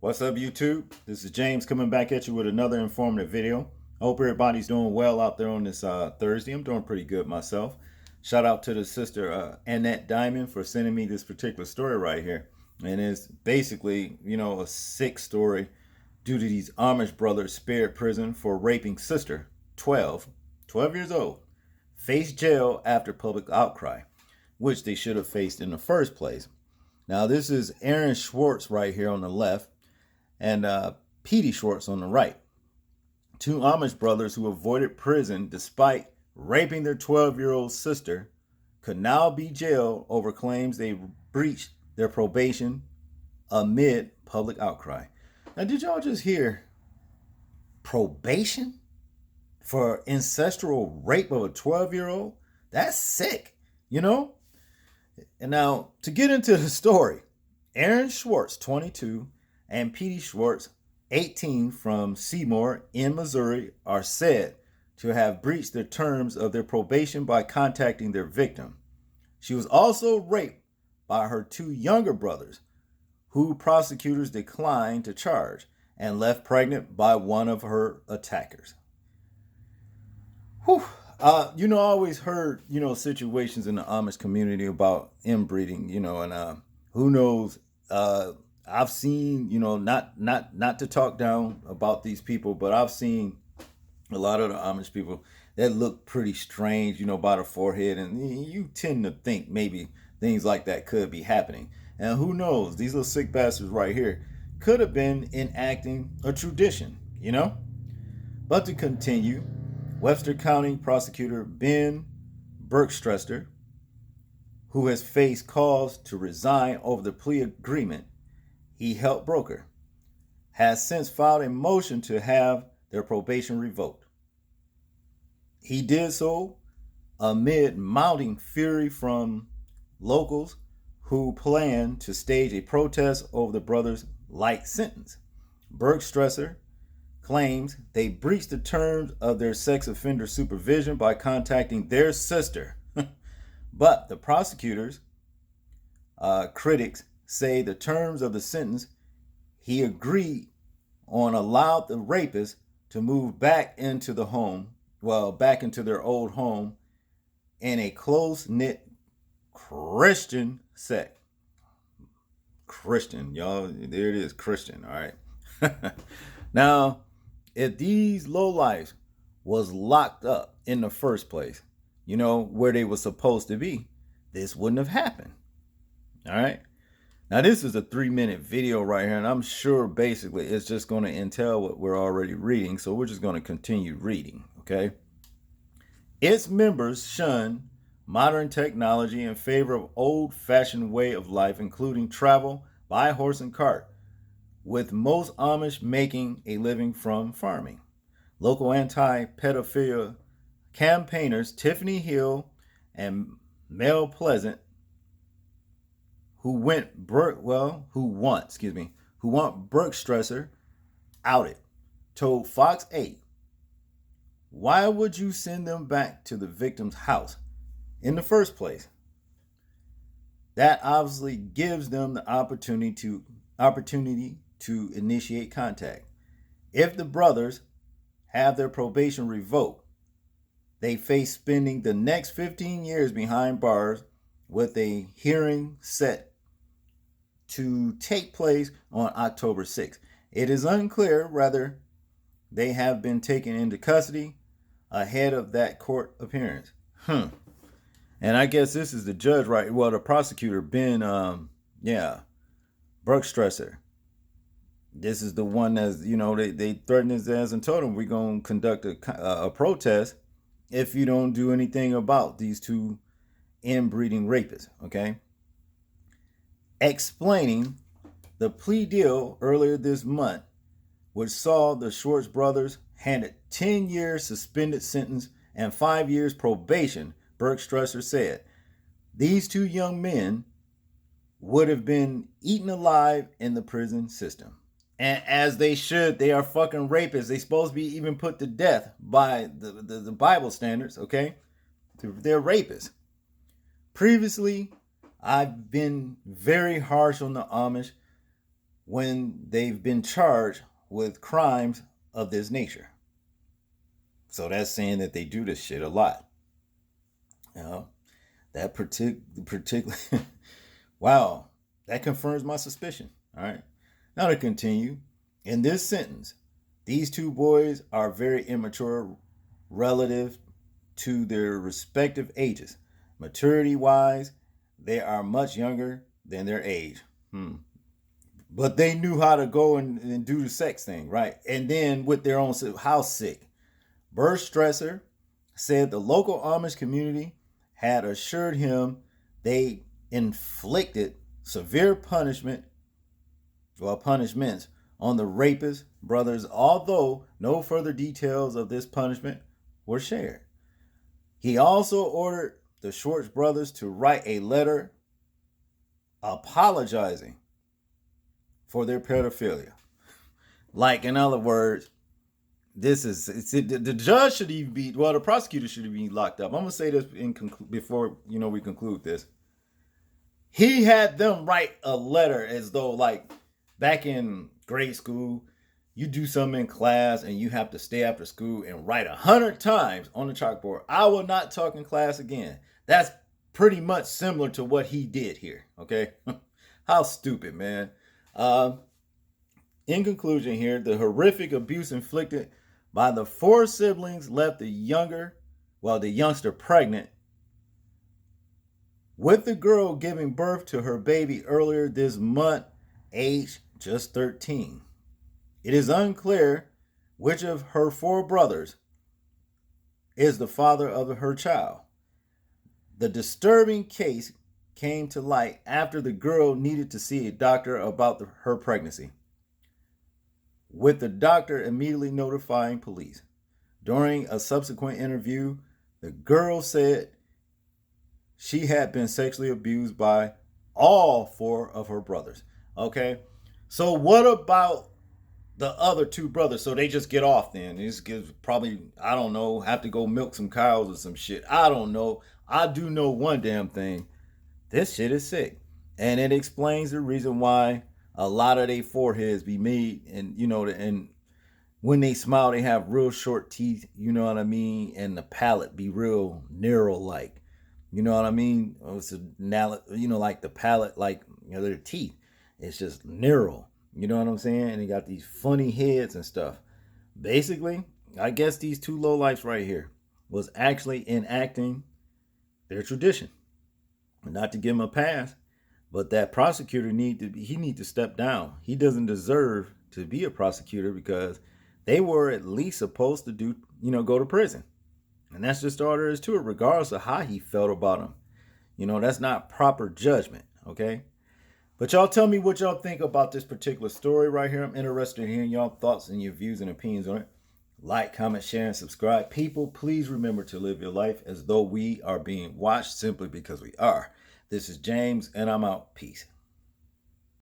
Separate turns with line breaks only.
What's up, YouTube? This is James coming back at you with another informative video. I hope everybody's doing well out there on this Thursday. I'm doing pretty good myself. Shout out to the sister Annette Diamond for sending me this particular story right here. And it's basically, a sick story due to these Amish brothers spared prison for raping sister, 12 years old, faced jail after public outcry, which they should have faced in the first place. Now, this is Aaron Schwartz right here on the left and Petey Schwartz on the right. Two Amish brothers who avoided prison despite raping their 12-year-old sister could now be jailed over claims they breached their probation amid public outcry. Now, did y'all just hear probation for ancestral rape of a 12-year-old? That's sick, And now, to get into the story, Aaron Schwartz, 22, and Petey Schwartz, 18, from Seymour in Missouri, are said to have breached the terms of their probation by contacting their victim. She was also raped by her two younger brothers, who prosecutors declined to charge, and left pregnant by one of her attackers. Whew. I always heard, situations in the Amish community about inbreeding, and who knows, I've seen, not to talk down about these people, but I've seen a lot of the Amish people that look pretty strange, by the forehead, and you tend to think maybe things like that could be happening. And who knows, these little sick bastards right here could have been enacting a tradition, But to continue, Webster County prosecutor Ben Bergstresser, who has faced calls to resign over the plea agreement he helped broker, has since filed a motion to have their probation revoked. He did so amid mounting fury from locals who plan to stage a protest over the brothers' light sentence. Bergstresser claims they breached the terms of their sex offender supervision by contacting their sister. But the prosecutors, critics, say the terms of the sentence he agreed on allowed the rapists to move back into the home, back into their old home in a close-knit Christian sect. Christian, y'all, there it is, Christian, all right? Now, if these lowlifes was locked up in the first place, where they were supposed to be, this wouldn't have happened, all right? Now, this is a 3-minute video right here, and I'm sure basically it's just going to entail what we're already reading, so we're just going to continue reading, okay? Its members shun modern technology in favor of old-fashioned way of life, including travel by horse and cart, with most Amish making a living from farming. Local anti-pedophilia campaigners Tiffany Hill and Mel Pleasant, who want Bergstresser outed, told Fox 8, "Why would you send them back to the victim's house in the first place? That obviously gives them the opportunity to initiate contact. If the brothers have their probation revoked, they face spending the next 15 years behind bars, with a hearing set to take place on October 6th. It is unclear whether they have been taken into custody ahead of that court appearance." And I guess this is the judge, right? Well, the prosecutor, Ben, Bergstresser. This is the one that's, they threatened his ass and told him, we're going to conduct a protest if you don't do anything about these two inbreeding rapists, okay? Explaining the plea deal earlier this month, which saw the Schwartz brothers handed 10 years suspended sentence and 5 years probation, Bergstresser said, "These two young men would have been eaten alive in the prison system." And as they should, they are fucking rapists. They're supposed to be even put to death by the Bible standards, okay? They're rapists. Previously, I've been very harsh on the Amish when they've been charged with crimes of this nature. So that's saying that they do this shit a lot. You know, that particular wow, that confirms my suspicion. All right. Now to continue. In this sentence, these two boys are very immature relative to their respective ages. Maturity wise, they are much younger than their age. But they knew how to go and do the sex thing, right? And then with their own house sick. Bert Stresser said the local Amish community had assured him they inflicted severe punishments on the rapist brothers, although no further details of this punishment were shared. He also ordered the Schwartz brothers to write a letter apologizing for their pedophilia. Like, in other words, the judge should even be, well, the prosecutor should even be locked up. I'm gonna say this before we conclude this. He had them write a letter as though, like, back in grade school, you do something in class and you have to stay after school and write 100 times on the chalkboard. I will not talk in class again. That's pretty much similar to what he did here. Okay, how stupid, man. In conclusion, here, the horrific abuse inflicted by the four siblings left the youngster pregnant, with the girl giving birth to her baby earlier this month, aged just 13. It is unclear which of her four brothers is the father of her child. The disturbing case came to light after the girl needed to see a doctor about her pregnancy, with the doctor immediately notifying police. During a subsequent interview, the girl said she had been sexually abused by all four of her brothers. Okay, so what about the other two brothers? So they just get off then. They just probably, I don't know, have to go milk some cows or some shit. I don't know. I do know one damn thing. This shit is sick. And it explains the reason why a lot of their foreheads be made, and and when they smile, they have real short teeth, you know what I mean? And the palate be real narrow, like, you know what I mean? It's like the palate, like, their teeth. It's just narrow. You know what I'm saying? And they got these funny heads and stuff. Basically, I guess these two lowlifes right here was actually enacting their tradition. Not to give him a pass, but that prosecutor need to step down. He doesn't deserve to be a prosecutor because they were at least supposed to go to prison. And that's just all there is to it, regardless of how he felt about him. That's not proper judgment, okay? But y'all tell me what y'all think about this particular story right here. I'm interested in hearing y'all thoughts and your views and opinions on it. Like, comment, share, and subscribe. People, please remember to live your life as though we are being watched, simply because we are. This is James, and I'm out. Peace.